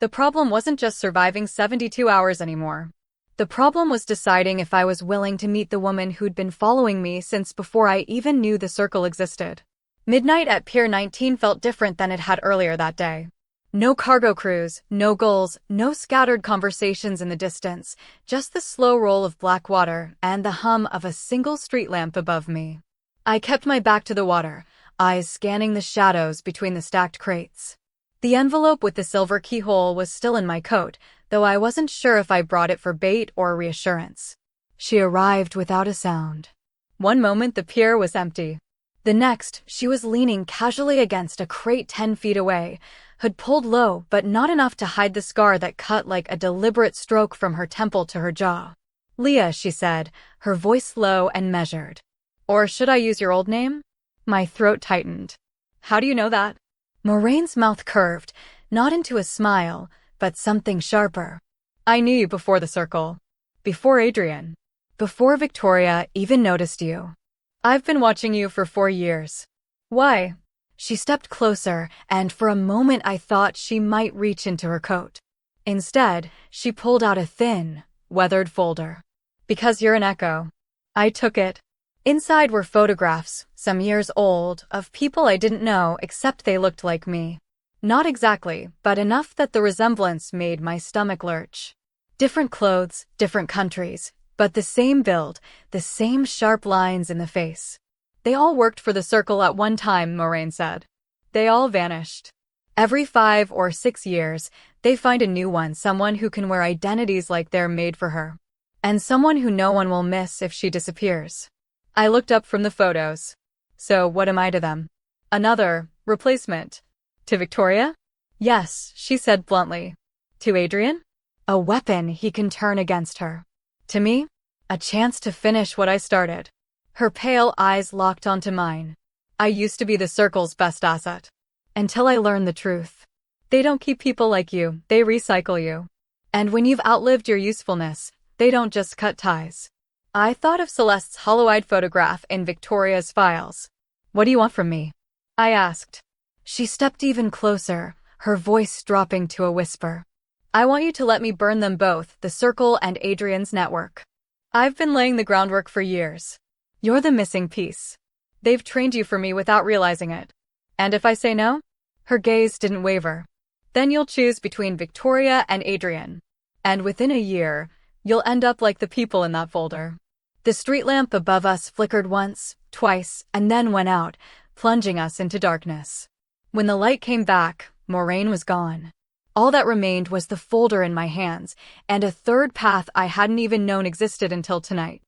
The problem wasn't just surviving 72 hours anymore. The problem was deciding if I was willing to meet the woman who'd been following me since before I even knew the circle existed. Midnight at Pier 19 felt different than it had earlier that day. No cargo crews, no gulls, no scattered conversations in the distance, just the slow roll of black water and the hum of a single street lamp above me. I kept my back to the water, eyes scanning the shadows between the stacked crates. The envelope with the silver keyhole was still in my coat, though I wasn't sure if I brought it for bait or reassurance. She arrived without a sound. One moment the pier was empty. The next, she was leaning casually against a crate 10 feet away, hood pulled low but not enough to hide the scar that cut like a deliberate stroke from her temple to her jaw. "Leah," she said, her voice low and measured. "Or should I use your old name?" My throat tightened. "How do you know that?" Moraine's mouth curved, not into a smile, but something sharper. "I knew you before the circle. Before Adrian. Before Victoria even noticed you. I've been watching you for 4 years. Why?" She stepped closer, and for a moment I thought she might reach into her coat. Instead, she pulled out a thin, weathered folder. "Because you're an echo." I took it. Inside were photographs, some years old, of people I didn't know except they looked like me. Not exactly, but enough that the resemblance made my stomach lurch. Different clothes, different countries, but the same build, the same sharp lines in the face. "They all worked for the circle at one time," Moraine said. "They all vanished. Every 5 or 6 years, they find a new one, someone who can wear identities like they're made for her. And someone who no one will miss if she disappears." I looked up from the photos. "So what am I to them? Another replacement? To Victoria?" "Yes," she said bluntly. "To Adrian? A weapon he can turn against her. To me? A chance to finish what I started." Her pale eyes locked onto mine. "I used to be the circle's best asset. Until I learned the truth. They don't keep people like you, they recycle you. And when you've outlived your usefulness, they don't just cut ties." I thought of Celeste's hollow-eyed photograph in Victoria's files. "What do you want from me?" I asked. She stepped even closer, her voice dropping to a whisper. "I want you to let me burn them both, the circle and Adrian's network. I've been laying the groundwork for years. You're the missing piece. They've trained you for me without realizing it. And if I say no?" Her gaze didn't waver. "Then you'll choose between Victoria and Adrian. And within a year, you'll end up like the people in that folder." The street lamp above us flickered once, twice, and then went out, plunging us into darkness. When the light came back, Moraine was gone. All that remained was the folder in my hands, and a third path I hadn't even known existed until tonight.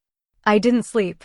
I didn't sleep.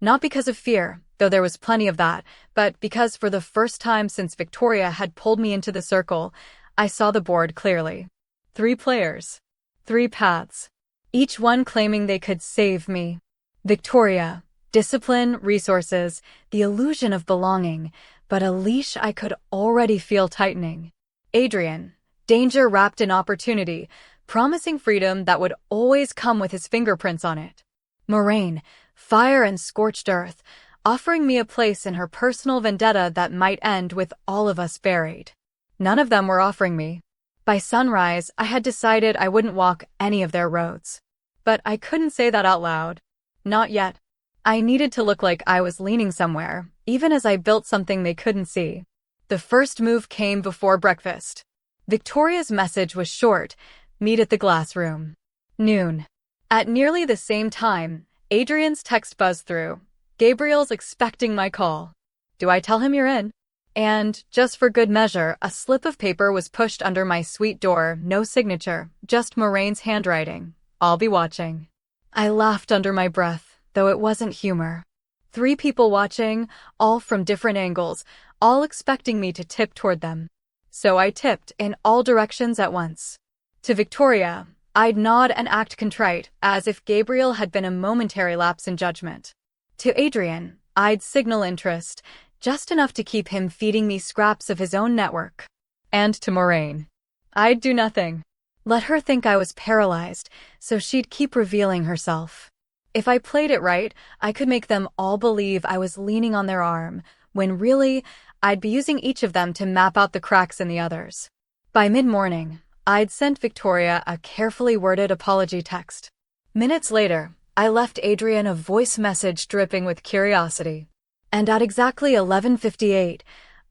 Not because of fear, though there was plenty of that, but because for the first time since Victoria had pulled me into the circle, I saw the board clearly. 3 players. 3 paths. Each one claiming they could save me. Victoria, discipline, resources, the illusion of belonging, but a leash I could already feel tightening. Adrian, danger wrapped in opportunity, promising freedom that would always come with his fingerprints on it. Moraine, fire and scorched earth, offering me a place in her personal vendetta that might end with all of us buried. None of them were offering me. By sunrise, I had decided I wouldn't walk any of their roads. But I couldn't say that out loud. Not yet. I needed to look like I was leaning somewhere, even as I built something they couldn't see. The first move came before breakfast. Victoria's message was short: "Meet at the glass room. Noon." At nearly the same time, Adrian's text buzzed through. "Gabriel's expecting my call. Do I tell him you're in?" And, just for good measure, a slip of paper was pushed under my suite door, no signature, just Moraine's handwriting. "I'll be watching." I laughed under my breath, though it wasn't humor. 3 people watching, all from different angles, all expecting me to tip toward them. So I tipped in all directions at once. To Victoria, I'd nod and act contrite, as if Gabriel had been a momentary lapse in judgment. To Adrian, I'd signal interest, just enough to keep him feeding me scraps of his own network. And to Moraine, I'd do nothing. Let her think I was paralyzed, so she'd keep revealing herself. If I played it right, I could make them all believe I was leaning on their arm, when really, I'd be using each of them to map out the cracks in the others. By mid-morning, I'd sent Victoria a carefully worded apology text. Minutes later, I left Adrian a voice message dripping with curiosity. And at exactly 11:58,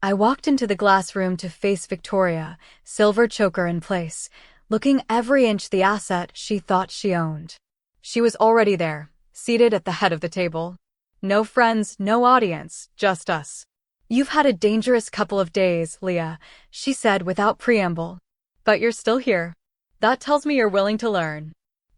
I walked into the glass room to face Victoria, silver choker in place, looking every inch the asset she thought she owned. She was already there, seated at the head of the table. No friends, no audience, just us. "You've had a dangerous couple of days, Leah," she said without preamble. "But you're still here. That tells me you're willing to learn."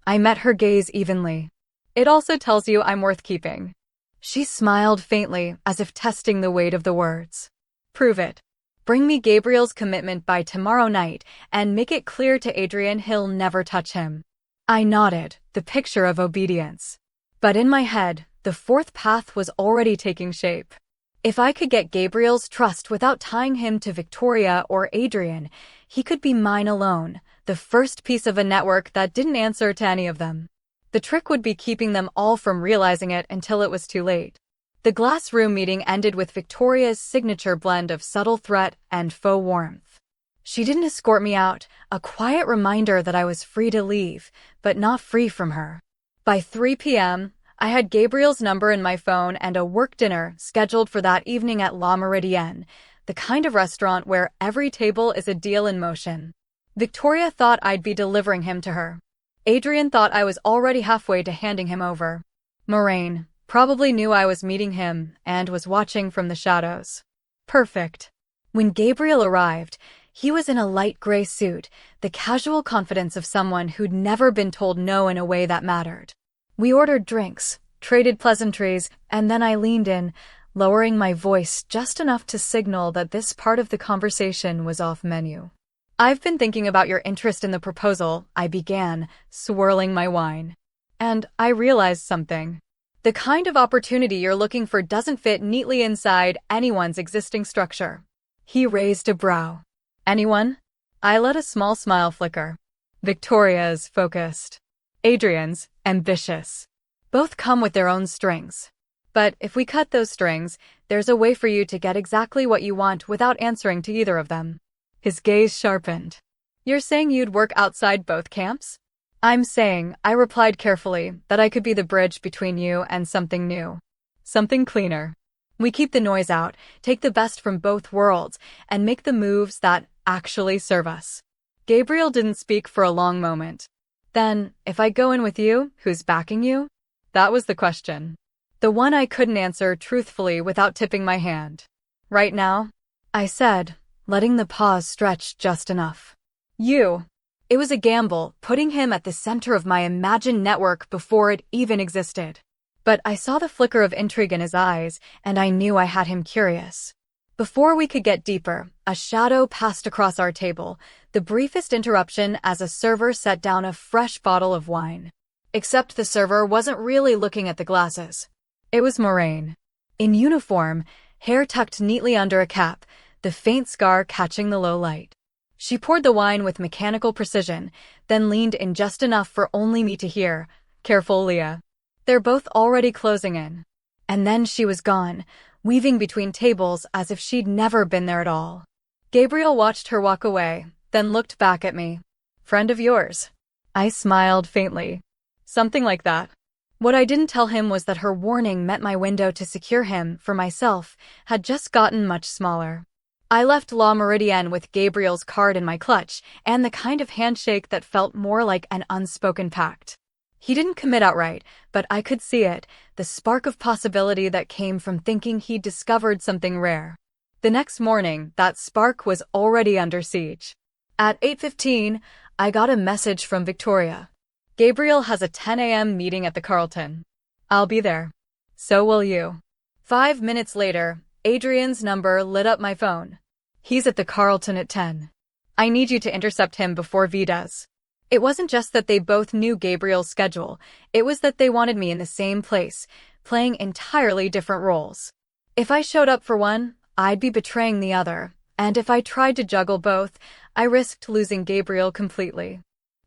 I met her gaze evenly. "It also tells you I'm worth keeping." She smiled faintly, as if testing the weight of the words. "Prove it. Bring me Gabriel's commitment by tomorrow night, and make it clear to Adrian he'll never touch him." I nodded, the picture of obedience. But in my head, the fourth path was already taking shape. If I could get Gabriel's trust without tying him to Victoria or Adrian, he could be mine alone, the first piece of a network that didn't answer to any of them. The trick would be keeping them all from realizing it until it was too late. The glass room meeting ended with Victoria's signature blend of subtle threat and faux warmth. She didn't escort me out, a quiet reminder that I was free to leave, but not free from her. By 3 p.m., I had Gabriel's number in my phone and a work dinner scheduled for that evening at La Meridienne, the kind of restaurant where every table is a deal in motion. Victoria thought I'd be delivering him to her. Adrian thought I was already halfway to handing him over. Moraine probably knew I was meeting him and was watching from the shadows. Perfect. When Gabriel arrived, he was in a light gray suit, the casual confidence of someone who'd never been told no in a way that mattered. We ordered drinks, traded pleasantries, and then I leaned in, lowering my voice just enough to signal that this part of the conversation was off menu. "I've been thinking about your interest in the proposal," I began, swirling my wine. "And I realized something. The kind of opportunity you're looking for doesn't fit neatly inside anyone's existing structure." He raised a brow. "Anyone?" I let a small smile flicker. "Victoria's focused. Adrian's ambitious. Both come with their own strings. But if we cut those strings, there's a way for you to get exactly what you want without answering to either of them." His gaze sharpened. "You're saying you'd work outside both camps?" "I'm saying," I replied carefully, "that I could be the bridge between you and something new. Something cleaner. We keep the noise out, take the best from both worlds, and make the moves that actually serve us." Gabriel didn't speak for a long moment. "Then, if I go in with you, who's backing you?" That was the question. The one I couldn't answer truthfully without tipping my hand. "Right now," I said, letting the pause stretch just enough. "You." It was a gamble, putting him at the center of my imagined network before it even existed. But I saw the flicker of intrigue in his eyes, and I knew I had him curious. Before we could get deeper, a shadow passed across our table, the briefest interruption as a server set down a fresh bottle of wine. Except the server wasn't really looking at the glasses. It was Moraine. In uniform, hair tucked neatly under a cap, the faint scar catching the low light. She poured the wine with mechanical precision, then leaned in just enough for only me to hear, "Careful, Leah. They're both already closing in." And then she was gone, weaving between tables as if she'd never been there at all. Gabriel watched her walk away, then looked back at me. "Friend of yours?" I smiled faintly. "Something like that." What I didn't tell him was that her warning meant my window to secure him, for myself, had just gotten much smaller. I left La Meridienne with Gabriel's card in my clutch, and the kind of handshake that felt more like an unspoken pact. He didn't commit outright, but I could see it, the spark of possibility that came from thinking he'd discovered something rare. The next morning, that spark was already under siege. At 8:15, I got a message from Victoria. "Gabriel has a 10 a.m. meeting at the Carlton. I'll be there. So will you." 5 minutes later, Adrian's number lit up my phone. "He's at the Carlton at 10. I need you to intercept him before V does." It wasn't just that they both knew Gabriel's schedule, it was that they wanted me in the same place, playing entirely different roles. If I showed up for one, I'd be betraying the other, and if I tried to juggle both, I risked losing Gabriel completely.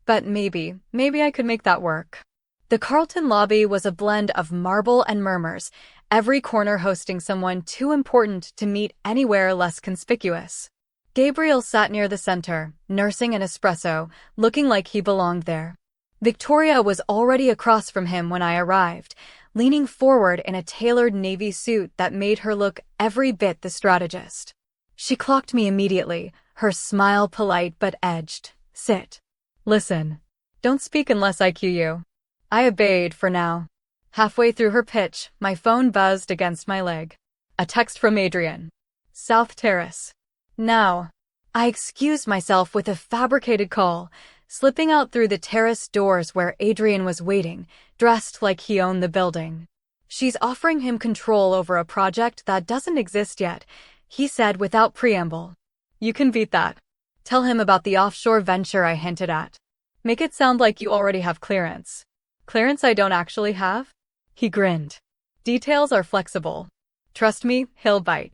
But maybe I could make that work. The Carlton lobby was a blend of marble and murmurs, every corner hosting someone too important to meet anywhere less conspicuous. Gabriel sat near the center, nursing an espresso, looking like he belonged there. Victoria was already across from him when I arrived, leaning forward in a tailored navy suit that made her look every bit the strategist. She clocked me immediately, her smile polite but edged. Sit. Listen. Don't speak unless I cue you. I obeyed for now. Halfway through her pitch, my phone buzzed against my leg. A text from Adrian. South Terrace. Now. I excused myself with a fabricated call, slipping out through the terrace doors where Adrian was waiting, dressed like he owned the building. She's offering him control over a project that doesn't exist yet, he said without preamble. You can beat that. Tell him about the offshore venture I hinted at. Make it sound like you already have clearance. Clearance I don't actually have? He grinned. Details are flexible. Trust me, he'll bite.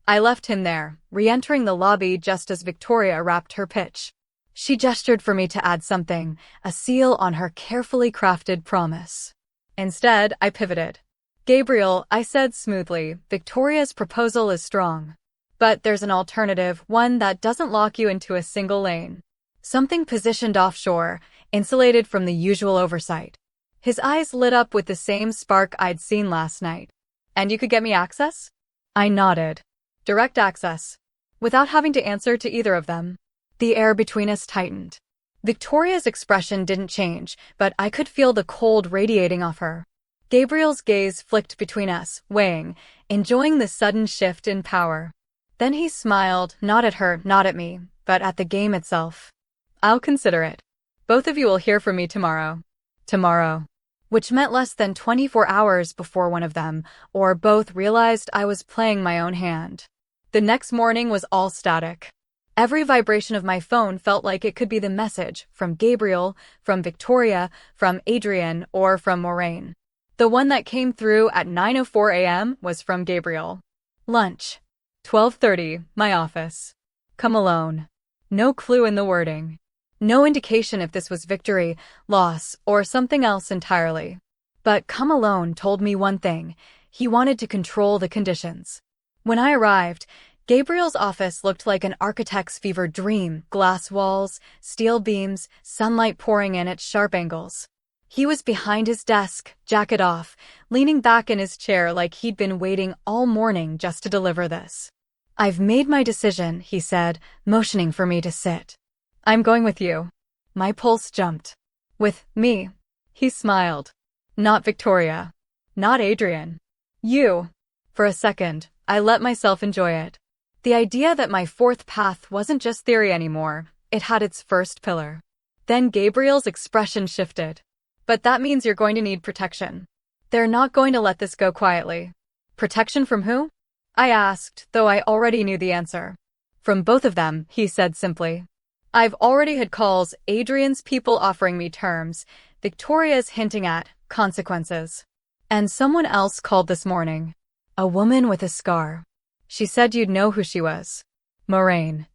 I left him there, re-entering the lobby just as Victoria wrapped her pitch. She gestured for me to add something, a seal on her carefully crafted promise. Instead, I pivoted. Gabriel, I said smoothly, Victoria's proposal is strong. But there's an alternative, one that doesn't lock you into a single lane. Something positioned offshore, insulated from the usual oversight. His eyes lit up with the same spark I'd seen last night. And you could get me access? I nodded. Direct access. Without having to answer to either of them. The air between us tightened. Victoria's expression didn't change, but I could feel the cold radiating off her. Gabriel's gaze flicked between us, weighing, enjoying the sudden shift in power. Then he smiled, not at her, not at me, but at the game itself. I'll consider it. Both of you will hear from me tomorrow. Tomorrow. Which meant less than 24 hours before one of them, or both, realized I was playing my own hand. The next morning was all static. Every vibration of my phone felt like it could be the message from Gabriel, from Victoria, from Adrian, or from Moraine. The one that came through at 9:04 a.m. was from Gabriel. Lunch. 12:30, my office. Come alone. No clue in the wording. No indication if this was victory, loss, or something else entirely. But come alone told me one thing. He wanted to control the conditions. When I arrived, Gabriel's office looked like an architect's fever dream, glass walls, steel beams, sunlight pouring in at sharp angles. He was behind his desk, jacket off, leaning back in his chair like he'd been waiting all morning just to deliver this. I've made my decision, he said, motioning for me to sit. I'm going with you. My pulse jumped. With me? He smiled. Not Victoria. Not Adrian. You. For a second, I let myself enjoy it. The idea that my fourth path wasn't just theory anymore, it had its first pillar. Then Gabriel's expression shifted. But that means you're going to need protection. They're not going to let this go quietly. Protection from who? I asked, though I already knew the answer. From both of them, he said simply. I've already had calls, Adrian's people offering me terms, Victoria's hinting at consequences. And someone else called this morning. A woman with a scar. She said you'd know who she was. Moraine.